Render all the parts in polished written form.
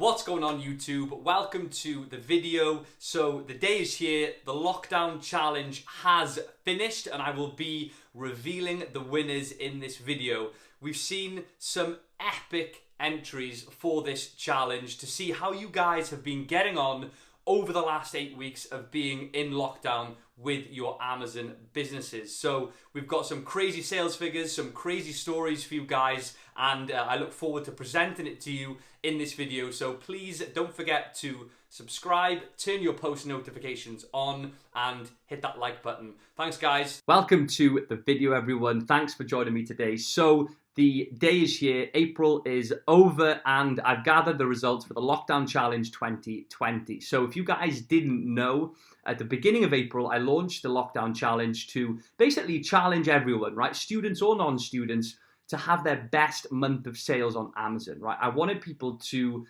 What's going on YouTube? Welcome to the video. So the day is here, the lockdown challenge has finished and I will be revealing the winners in this video. We've seen some epic entries for this challenge to see how you guys have been getting on over the last 8 weeks of being in lockdown with your Amazon businesses. So we've got some crazy sales figures, some crazy stories for you guys, and I look forward to presenting it to you in this video. So please don't forget to subscribe, turn your post notifications on, and hit that like button. Thanks guys. Welcome to the video everyone. Thanks for joining me today. So the day is here, April is over, and I've gathered the results for the Lockdown Challenge 2020. So if you guys didn't know, at the beginning of April, I launched the Lockdown Challenge to basically challenge everyone, right? Students or non-students, to have their best month of sales on Amazon, right? I wanted people to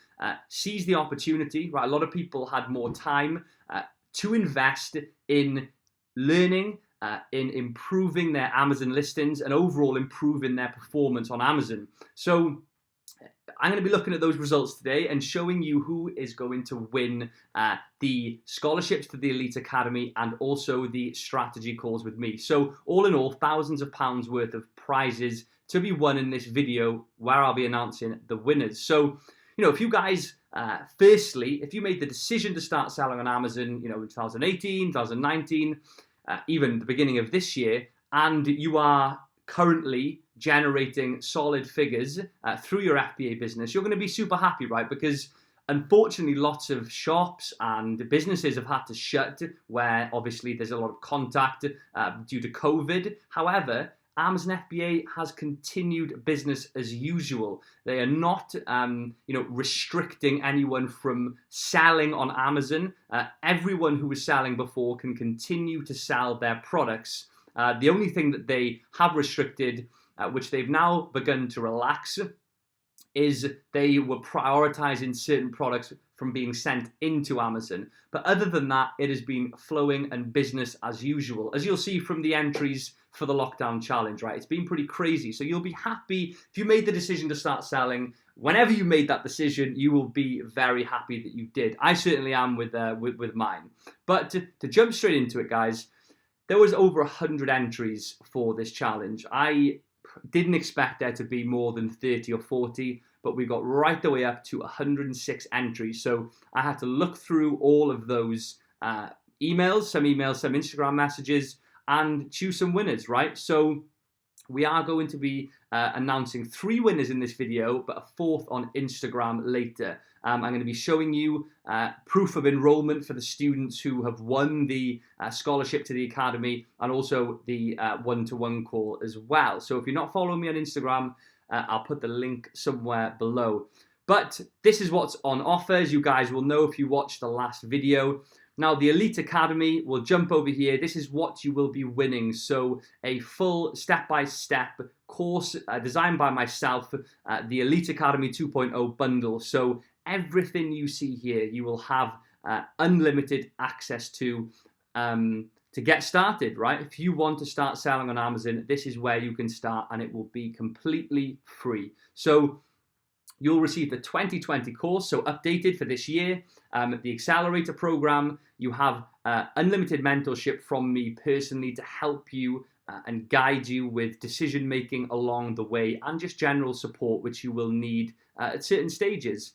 seize the opportunity, right? A lot of people had more time to invest in learning, in improving their Amazon listings and overall improving their performance on Amazon. So I'm going to be looking at those results today and showing you who is going to win the scholarships to the Elite Academy and also the strategy calls with me. So all in all, thousands of pounds worth of prizes to be won in this video where I'll be announcing the winners. So, you know, if you guys, firstly, if you made the decision to start selling on Amazon, you know, in 2018, 2019, even the beginning of this year, and you are currently generating solid figures through your FBA business, you're going to be super happy, right? Because unfortunately, lots of shops and businesses have had to shut where obviously there's a lot of contact due to COVID. However, Amazon FBA has continued business as usual. They are not, restricting anyone from selling on Amazon. Everyone who was selling before can continue to sell their products. The only thing that they have restricted, which they've now begun to relax, is they were prioritizing certain products from being sent into Amazon. But other than that, it has been flowing and business as usual. As you'll see from the entries for the Lockdown Challenge, right? It's been pretty crazy. So you'll be happy if you made the decision to start selling. Whenever you made that decision, you will be very happy that you did. I certainly am with mine. But to jump straight into it, guys, there was over 100 entries for this challenge. I didn't expect there to be more than 30 or 40, but we got right the way up to 106 entries. So I had to look through all of those emails, some Instagram messages, and choose some winners, right? So we are going to be announcing 3 winners in this video, but a 4th on Instagram later. I'm going to be showing you proof of enrollment for the students who have won the scholarship to the Academy and also the one-to-one call as well. So if you're not following me on Instagram, I'll put the link somewhere below. But this is what's on offer, as you guys will know if you watched the last video. Now, the Elite Academy, will jump over here. This is what you will be winning. So a full step-by-step course designed by myself, the Elite Academy 2.0 bundle. So everything you see here, you will have unlimited access to get started, right? If you want to start selling on Amazon, this is where you can start and it will be completely free. So you'll receive the 2020 course, so updated for this year, the Accelerator program. You have unlimited mentorship from me personally to help you and guide you with decision making along the way and just general support, which you will need at certain stages.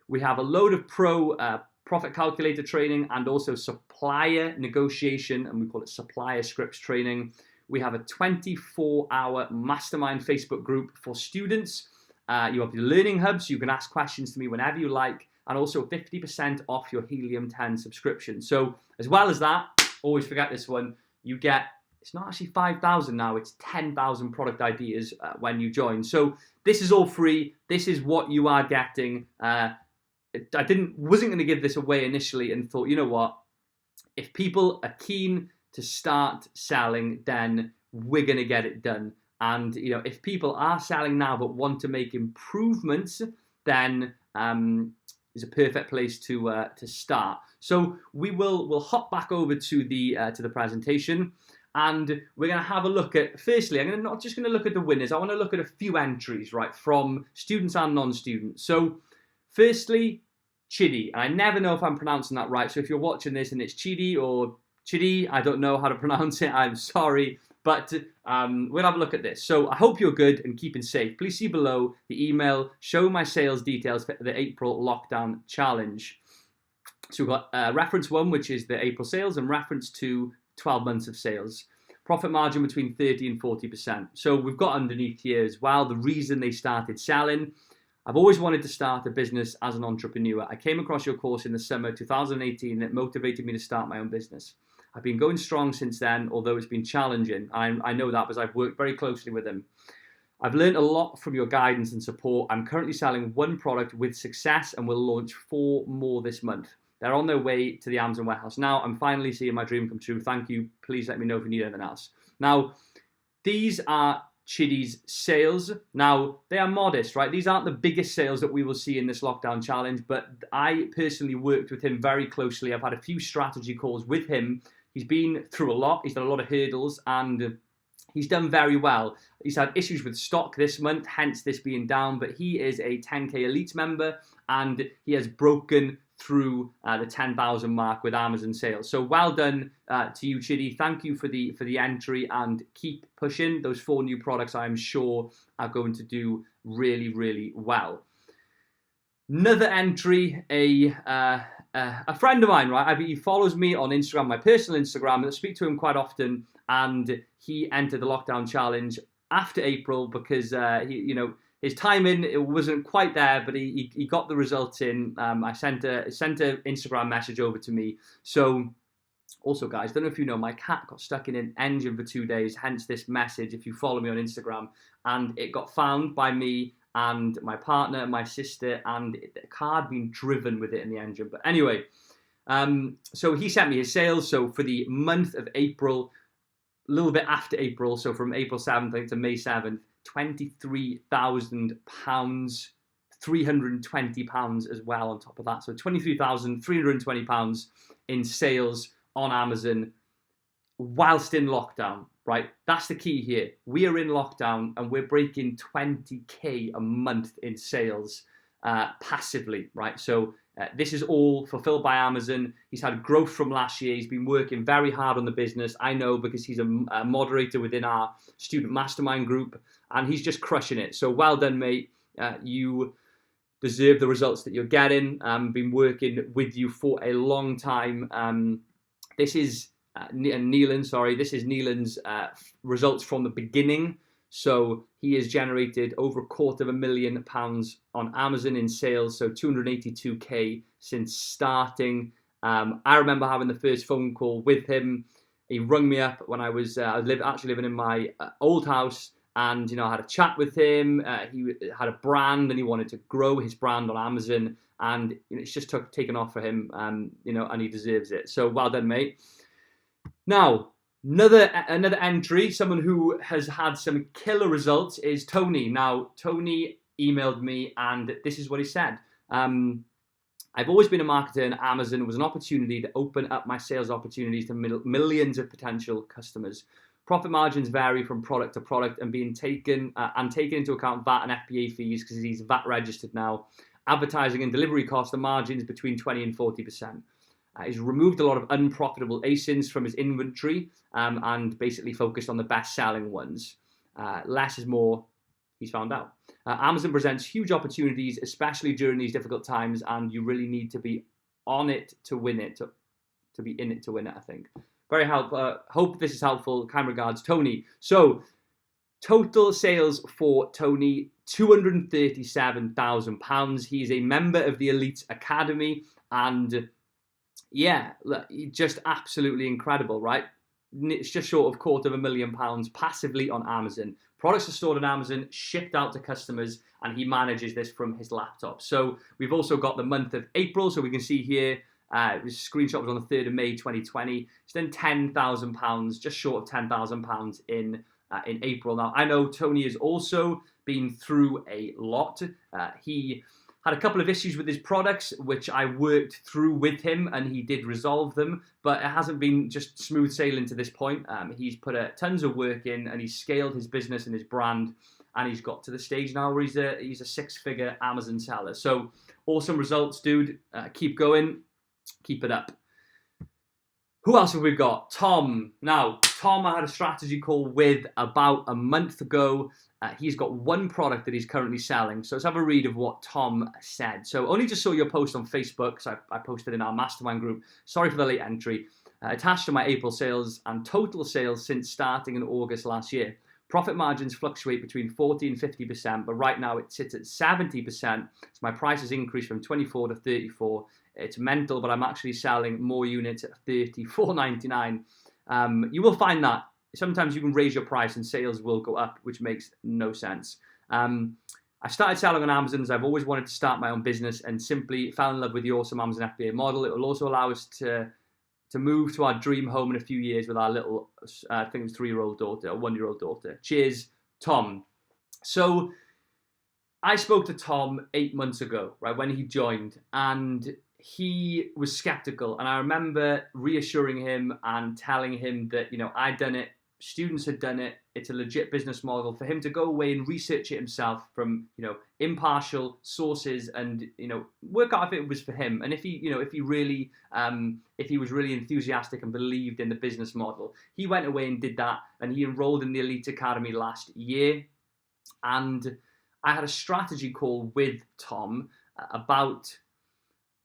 We have a load of pro profit calculator training and also supplier negotiation, and we call it supplier scripts training. We have a 24-hour mastermind Facebook group for students. You have your learning hubs. You can ask questions to me whenever you like, and also 50% off your Helium 10 subscription. So as well as that, always forget this one, you get, it's not actually 5,000 now, it's 10,000 product ideas when you join. So this is all free. This is what you are getting. I wasn't going to give this away initially and thought, you know what, if people are keen to start selling, then we're going to get it done. And, you know, if people are selling now but want to make improvements, then is a perfect place to start. So we'll hop back over to the presentation, and we're going to have a look at. Firstly, I'm not just going to look at the winners. I want to look at a few entries, right, from students and non-students. So, firstly, Chidi. And I never know if I'm pronouncing that right. So if you're watching this and it's Chidi or Chidi, I don't know how to pronounce it. I'm sorry. But we'll have a look at this. So I hope you're good and keeping safe. Please see below the email. Show my sales details for the April lockdown challenge. So we've got reference 1, which is the April sales, and reference 2, 12 months of sales. Profit margin between 30 and 40%. So we've got underneath here as well the reason they started selling. I've always wanted to start a business as an entrepreneur. I came across your course in the summer 2018 that motivated me to start my own business. I've been going strong since then, although it's been challenging. I know that because I've worked very closely with him. I've learned a lot from your guidance and support. I'm currently selling 1 product with success and will launch 4 more this month. They're on their way to the Amazon warehouse. Now, I'm finally seeing my dream come true. Thank you. Please let me know if you need anything else. Now, these are Chidi's sales. Now, they are modest, right? These aren't the biggest sales that we will see in this lockdown challenge, but I personally worked with him very closely. I've had a few strategy calls with him. He's been through a lot. He's done a lot of hurdles, and he's done very well. He's had issues with stock this month, hence this being down, but he is a 10K Elite member, and he has broken through the 10,000 mark with Amazon sales. So well done to you, Chidi. Thank you for the entry, and keep pushing. Those 4 new products, I'm sure, are going to do really, really well. Another entry, a friend of mine, right? He follows me on Instagram, my personal Instagram, and I speak to him quite often. And he entered the lockdown challenge after April because his timing, it wasn't quite there, but he got the results in. I sent a Instagram message over to me. So also, guys, don't know if you know, my cat got stuck in an engine for 2 days, hence this message if you follow me on Instagram. And it got found by me and my partner and my sister, and the car had been driven with it in the engine. But anyway, so he sent me his sales. So for the month of April, a little bit after April, so from April 7th to May 7th, £23,000, £320 as well on top of that. So £23,320 in sales on Amazon whilst in lockdown, right? That's the key here. We are in lockdown and we're breaking 20K a month in sales passively, right? So this is all fulfilled by Amazon. He's had growth from last year. He's been working very hard on the business. I know because he's a moderator within our student mastermind group, and he's just crushing it. So well done, mate. You deserve the results that you're getting. Been working with you for a long time. This is This is Neelan's results from the beginning. So he has generated over £250,000 on Amazon in sales, so 282K since starting. I remember having the first phone call with him. He rung me up when I was actually living in my old house, and I had a chat with him. He had a brand and he wanted to grow his brand on Amazon, and it's just taken off for him, and he deserves it. So well done, mate. Now, another entry, someone who has had some killer results, is Tony. Now, Tony emailed me, and this is what he said. I've always been a marketer, and Amazon was an opportunity to open up my sales opportunities to millions of potential customers. Profit margins vary from product to product, and being taken into account VAT and FBA fees because he's VAT registered now. Advertising and delivery costs, the margins between 20 and 40%. He's removed a lot of unprofitable ASINs from his inventory and basically focused on the best-selling ones. Less is more, he's found out. Amazon presents huge opportunities, especially during these difficult times, and you really need to be on it to win it, to be in it to win it, I think. Very helpful. Hope this is helpful. Kind regards, Tony. So, total sales for Tony, £237,000. He's a member of the Elite Academy, and yeah, look, just absolutely incredible, right? It's just short of £250,000 passively on Amazon. Products are stored on Amazon, shipped out to customers, and he manages this from his laptop. So we've also got the month of April. So we can see here, this screenshot was on the 3rd of May 2020. He's done £10,000, just short of £10,000 in April. Now, I know Tony has also been through a lot. He had a couple of issues with his products, which I worked through with him, and he did resolve them, but it hasn't been just smooth sailing to this point. He's put tons of work in, and he's scaled his business and his brand, and he's got to the stage now where he's a 6-figure Amazon seller. So awesome results, dude. Keep going. Keep it up. Who else have we got? Tom. Now, Tom I had a strategy call with about a month ago. He's got one product that he's currently selling. So let's have a read of what Tom said. So only just saw your post on Facebook. So I posted in our mastermind group. Sorry for the late entry. Attached to my April sales and total sales since starting in August last year. Profit margins fluctuate between 40 and 50%, but right now it sits at 70%. So my price has increased from 24 to 34. It's mental, but I'm actually selling more units at $34.99. You will find that sometimes you can raise your price and sales will go up, which makes no sense. I started selling on Amazon as I've always wanted to start my own business and simply fell in love with the awesome Amazon FBA model. It will also allow us to move to our dream home in a few years with our little, I think it was 3-year-old daughter, or 1-year-old daughter. Cheers, Tom. So I spoke to Tom 8 months ago, right, when he joined, and he was skeptical. And I remember reassuring him and telling him that, you know, I'd done it, students had done it, it's a legit business model, for him to go away and research it himself from, you know, impartial sources and, you know, work out if it was for him. And if he, you know, if he was really enthusiastic and believed in the business model. He went away and did that, and he enrolled in the Elite Academy last year. And I had a strategy call with Tom about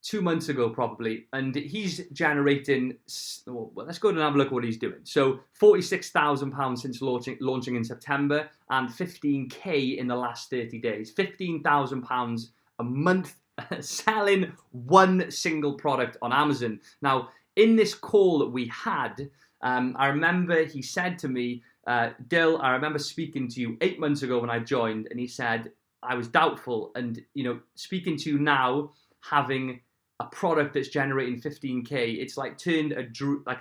2 months ago probably, and he's generating, well, let's go and have a look at what he's doing. So £46,000 since launching in September, and 15k in the last 30 days. £15,000 a month selling one single product on Amazon. Now, in this call that we had, I remember he said to me, Dill, I remember speaking to you 8 months ago when I joined, and he said, I was doubtful, and, you know, speaking to you now, having a product that's generating 15k, it's like turned a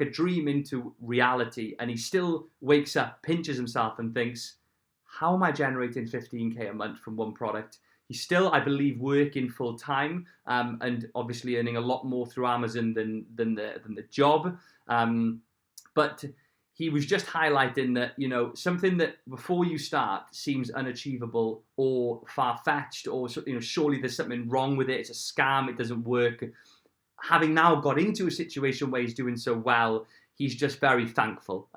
dream into reality. And he still wakes up, pinches himself and thinks, how am I generating 15k a month from one product? He's still, I believe, working full time, and obviously earning a lot more through Amazon than the job. But he was just highlighting that, you know, something that before you start seems unachievable or far-fetched, or, you know, surely there's something wrong with it, it's a scam, it doesn't work. Having now got into a situation where he's doing so well, he's just very thankful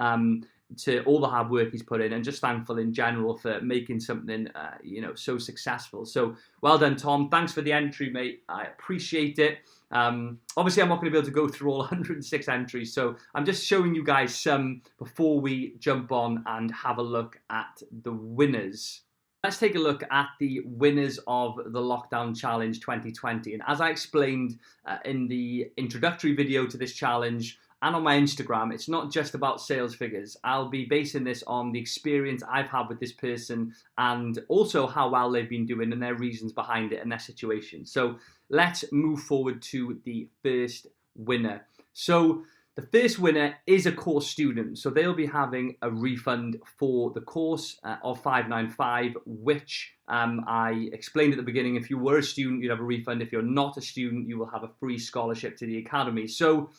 to all the hard work he's put in, and just thankful in general for making something, you know, so successful. So well done, Tom. Thanks for the entry, mate. I appreciate it. Obviously, I'm not going to be able to go through all 106 entries, so I'm just showing you guys some before we jump on and have a look at the winners. Let's take a look at the winners of the Lockdown Challenge 2020. And as I explained in the introductory video to this challenge and on my Instagram, it's not just about sales figures. I'll be basing this on the experience I've had with this person, and also how well they've been doing and their reasons behind it and their situation. So let's move forward to the first winner. So the first winner is a course student. So they'll be having a refund for the course of $595, which I explained at the beginning. If you were a student, you'd have a refund. If you're not a student, you will have a free scholarship to the academy. So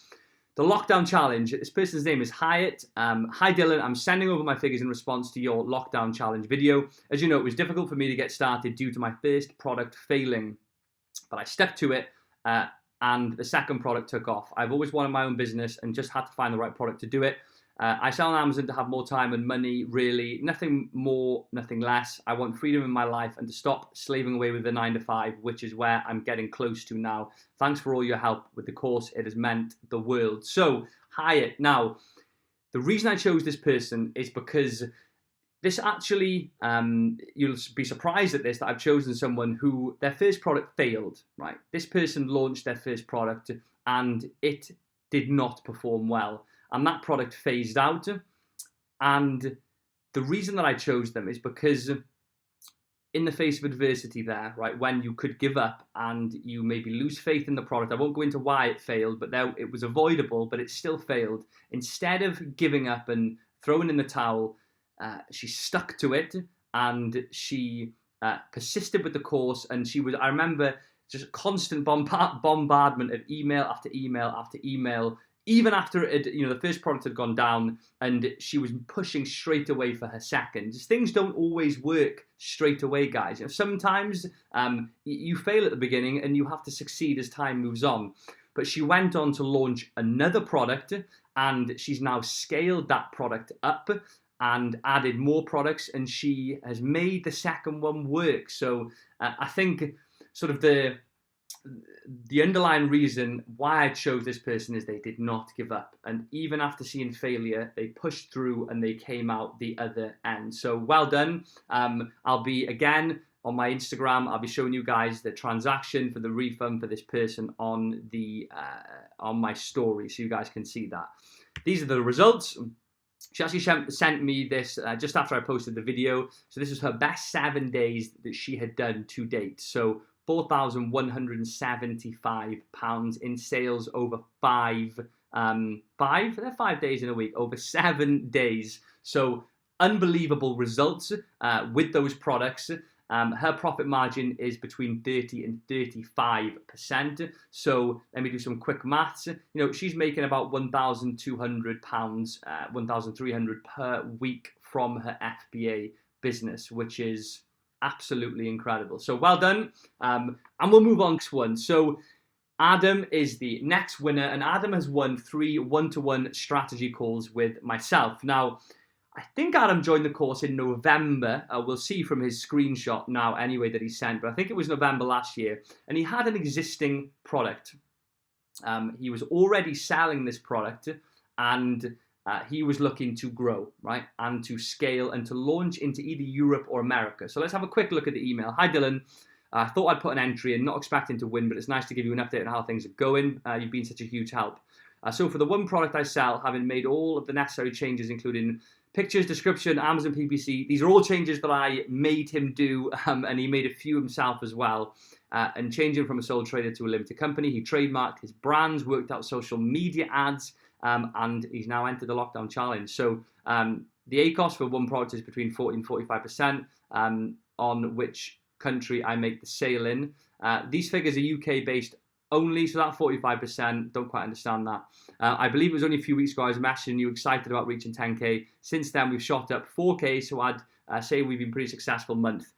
the Lockdown Challenge, this person's name is Hyatt. Hi Dylan, I'm sending over my figures in response to your Lockdown Challenge video. As you know, it was difficult for me to get started due to my first product failing, but I stuck to it, and the second product took off. I've always wanted my own business and just had to find the right product to do it. I sell on Amazon to have more time and money, really. Nothing more, nothing less. I want freedom in my life and to stop slaving away with the 9-to-5, which is where I'm getting close to now. Thanks for all your help with the course. It has meant the world. So, Hyatt. Now, the reason I chose this person is because this actually, you'll be surprised at this, that I've chosen someone who their first product failed, right? This person launched their first product and it did not perform well. And that product phased out. And the reason that I chose them is because in the face of adversity there, right, when you could give up and you maybe lose faith in the product, I won't go into why it failed, but there, it was avoidable, but it still failed. Instead of giving up and throwing in the towel, she stuck to it, and she persisted with the course. And she was, I remember, just constant bombardment of email after email after email, even after the first product had gone down and she was pushing straight away for her second. Things don't always work straight away, guys. Sometimes you fail at the beginning and you have to succeed as time moves on. But she went on to launch another product, and she's now scaled that product up and added more products, and she has made the second one work. So I think sort of the underlying reason why I chose this person is they did not give up. And even after seeing failure, they pushed through and they came out the other end. So well done. I'll be, again, on my Instagram, I'll be showing you guys the transaction for the refund for this person on my story, so you guys can see that. These are the results. She actually sent me this just after I posted the video. So this is her best 7 days that she had done to date. So £4,175 in sales over 5 days in a week, over 7 days. So unbelievable results with those products. Her profit margin is between 30 and 35%. So let me do some quick maths. She's making about £1,200, £1,300 per week from her FBA business, which is absolutely incredible. So well done. And we'll move on to next one. So Adam is the next winner, and Adam has won 3 one-to-one strategy calls with myself. Now, I think Adam joined the course in November. We'll see from his screenshot now anyway that he sent, but I think it was November last year. And he had an existing product. He was already selling this product, and he was looking to grow, right? And to scale and to launch into either Europe or America. So let's have a quick look at the email. Hi, Dylan. I thought I'd put an entry in, not expecting to win, but it's nice to give you an update on how things are going. You've been such a huge help. So for the one product I sell, having made all of the necessary changes, including pictures, description, Amazon PPC, these are all changes that I made him do, and he made a few himself as well. And changing from a sole trader to a limited company, he trademarked his brands, worked out social media ads, and he's now entered the lockdown challenge. So the ACOS for one product is between 40 and 45%, on which country I make the sale in. These figures are UK based only, so that 45%, don't quite understand that. I believe it was only a few weeks ago I was messaging you excited about reaching 10K. Since then, we've shot up 4K, so I'd say we've been pretty successful month.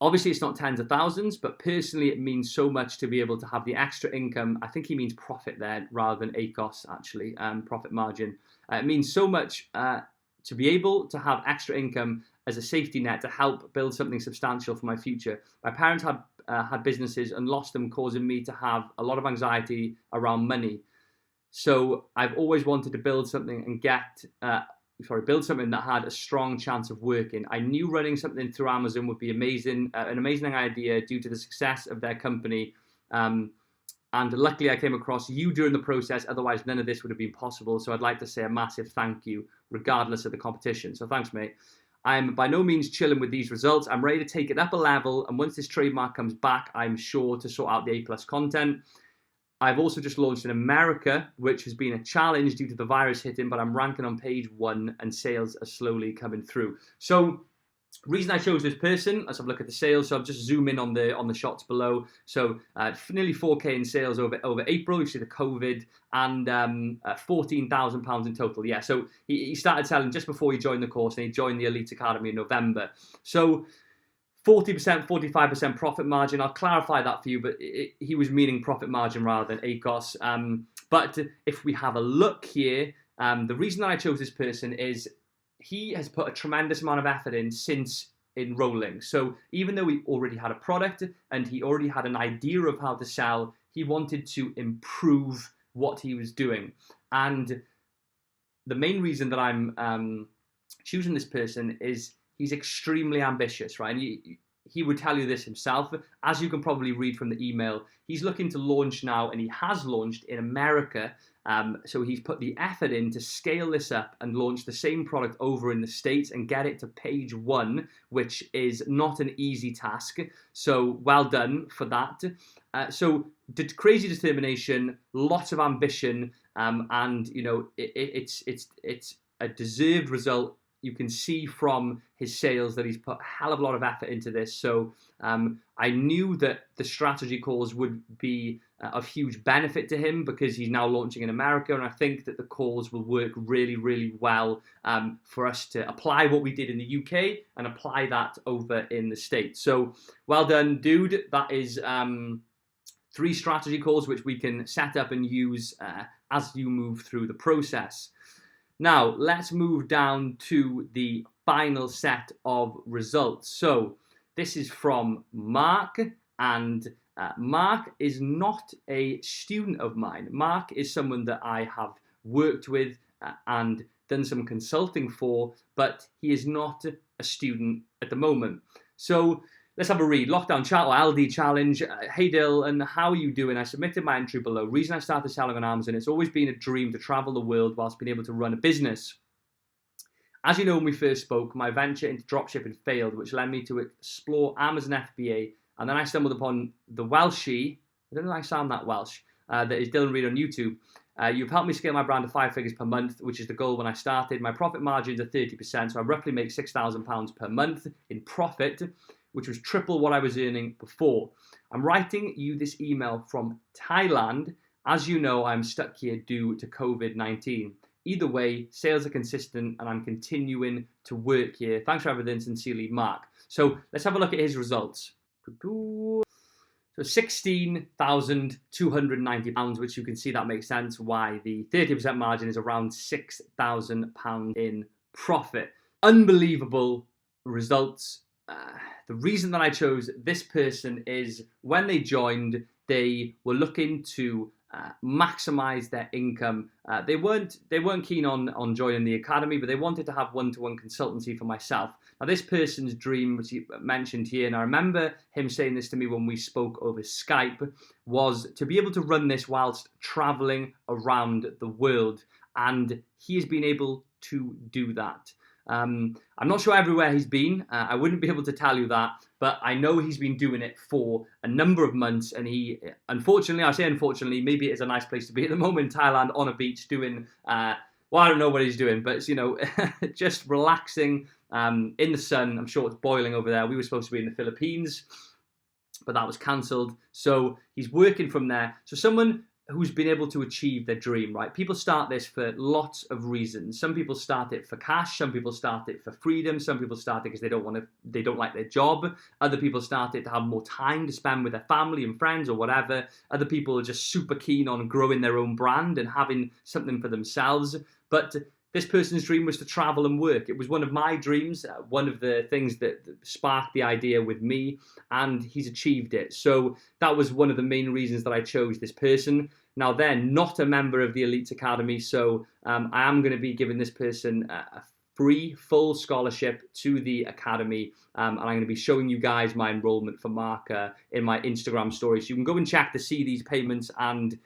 Obviously, it's not tens of thousands, but personally, it means so much to be able to have the extra income. I think he means profit there rather than ACOS, actually, profit margin. It means so much to be able to have extra income as a safety net to help build something substantial for my future. My parents had businesses and lost them, causing me to have a lot of anxiety around money. So I've always wanted to build something and build something that had a strong chance of working. I knew running something through Amazon would be amazing, an amazing idea due to the success of their company. And luckily I came across you during the process, otherwise none of this would have been possible. So I'd like to say a massive thank you, regardless of the competition. So thanks, mate. I'm by no means chilling with these results. I'm ready to take it up a level, and once this trademark comes back, I'm sure to sort out the A+ content. I've also just launched in America, which has been a challenge due to the virus hitting, but I'm ranking on page 1 and sales are slowly coming through. So reason I chose this person, let's have a look at the sales. So I'll just zoom in on the shots below. So nearly 4K in sales over April, you see the COVID, and £14,000 in total. Yeah, so he started selling just before he joined the course, and he joined the Elite Academy in November. So 40%, 45% profit margin. I'll clarify that for you, but he was meaning profit margin rather than ACOS. But if we have a look here, the reason that I chose this person is he has put a tremendous amount of effort in since enrolling. So even though he already had a product and he already had an idea of how to sell, he wanted to improve what he was doing. And the main reason that I'm choosing this person is he's extremely ambitious, right? And he would tell you this himself. As you can probably read from the email, he's looking to launch now, and he has launched in America. So he's put the effort in to scale this up and launch the same product over in the States and get it to page 1, which is not an easy task. So well done for that. So crazy determination, lots of ambition, and it's a deserved result you can see from his sales that he's put a hell of a lot of effort into this. So I knew that the strategy calls would be of huge benefit to him because he's now launching in America, and I think that the calls will work really, really well for us to apply what we did in the UK and apply that over in the States. So well done, dude. That is 3 strategy calls which we can set up and use as you move through the process. Now, let's move down to the final set of results. So this is from Mark, and Mark is not a student of mine. Mark is someone that I have worked with and done some consulting for, but he is not a student at the moment. So let's have a read. Lockdown chat or LD challenge. Hey Dylan, how are you doing? I submitted my entry below. Reason I started selling on Amazon, it's always been a dream to travel the world whilst being able to run a business. As you know, when we first spoke, my venture into dropshipping failed, which led me to explore Amazon FBA, and then I stumbled upon the Welshie, I don't know if I sound that Welsh, that is Dylan Reid on YouTube. You've helped me scale my brand to 5 figures per month, which is the goal when I started. My profit margins are 30%, so I roughly make £6,000 per month in profit, which was triple what I was earning before. I'm writing you this email from Thailand. As you know, I'm stuck here due to COVID-19. Either way, sales are consistent and I'm continuing to work here. Thanks for everything. Sincerely, Mark. So let's have a look at his results. So £16,290, which you can see that makes sense why the 30% margin is around £6,000 in profit. Unbelievable results. The reason that I chose this person is when they joined, they were looking to maximize their income. They weren't keen on joining the academy, but they wanted to have one-to-one consultancy for myself. Now, this person's dream, which he mentioned here, and I remember him saying this to me when we spoke over Skype, was to be able to run this whilst traveling around the world, and he has been able to do that. I'm not sure everywhere he's been. I wouldn't be able to tell you that, but I know he's been doing it for a number of months, and he, unfortunately, I say unfortunately, maybe it is a nice place to be at the moment in Thailand on a beach doing, well, I don't know what he's doing, but it's, you know, just relaxing in the sun. I'm sure it's boiling over there. We were supposed to be in the Philippines, but that was cancelled. So he's working from there. So someone who's been able to achieve their dream, right? People start this for lots of reasons. Some people start it for cash. Some people start it for freedom. Some people start it because they don't like their job. Other people start it to have more time to spend with their family and friends or whatever. Other people are just super keen on growing their own brand and having something for themselves. But this person's dream was to travel and work. It was one of my dreams, one of the things that sparked the idea with me, and he's achieved it. So that was one of the main reasons that I chose this person. Now, they're not a member of the Elite Academy, so I am going to be giving this person a free, full scholarship to the Academy, and I'm going to be showing you guys my enrollment for Mark in my Instagram story. So you can go and check to see these payments and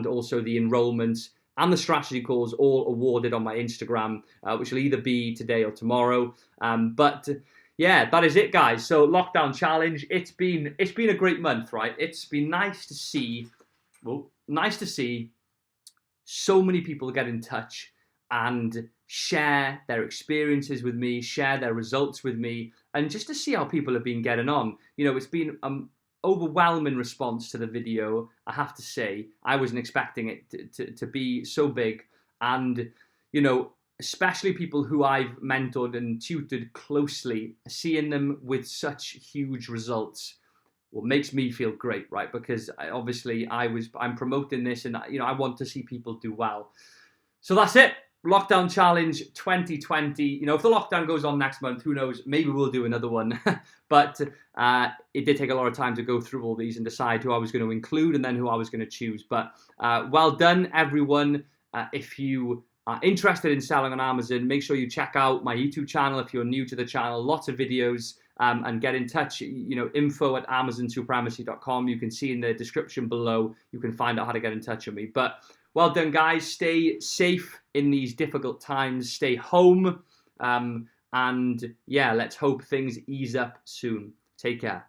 also the enrollments and the strategy calls all awarded on my Instagram, which will either be today or tomorrow. But yeah, that is it, guys. So lockdown challenge. It's been a great month, right? It's been nice to see so many people get in touch and share their experiences with me, share their results with me, and just to see how people have been getting on. You know, it's been overwhelming response to the video, I have to say. I wasn't expecting it to be so big, and you know, especially people who I've mentored and tutored closely, seeing them with such huge results, well, makes me feel great, right? Because I'm promoting this, and you know, I want to see people do well. So that's it. Lockdown challenge 2020. You know, if the lockdown goes on next month, who knows? Maybe we'll do another one. But it did take a lot of time to go through all these and decide who I was going to include and then who I was going to choose. But well done, everyone. If you are interested in selling on Amazon, make sure you check out my YouTube channel if you're new to the channel. Lots of videos, and get in touch. You know, info@amazonsupremacy.com. You can see in the description below. You can find out how to get in touch with me. But well done, guys. Stay safe in these difficult times. Stay home. And yeah, let's hope things ease up soon. Take care.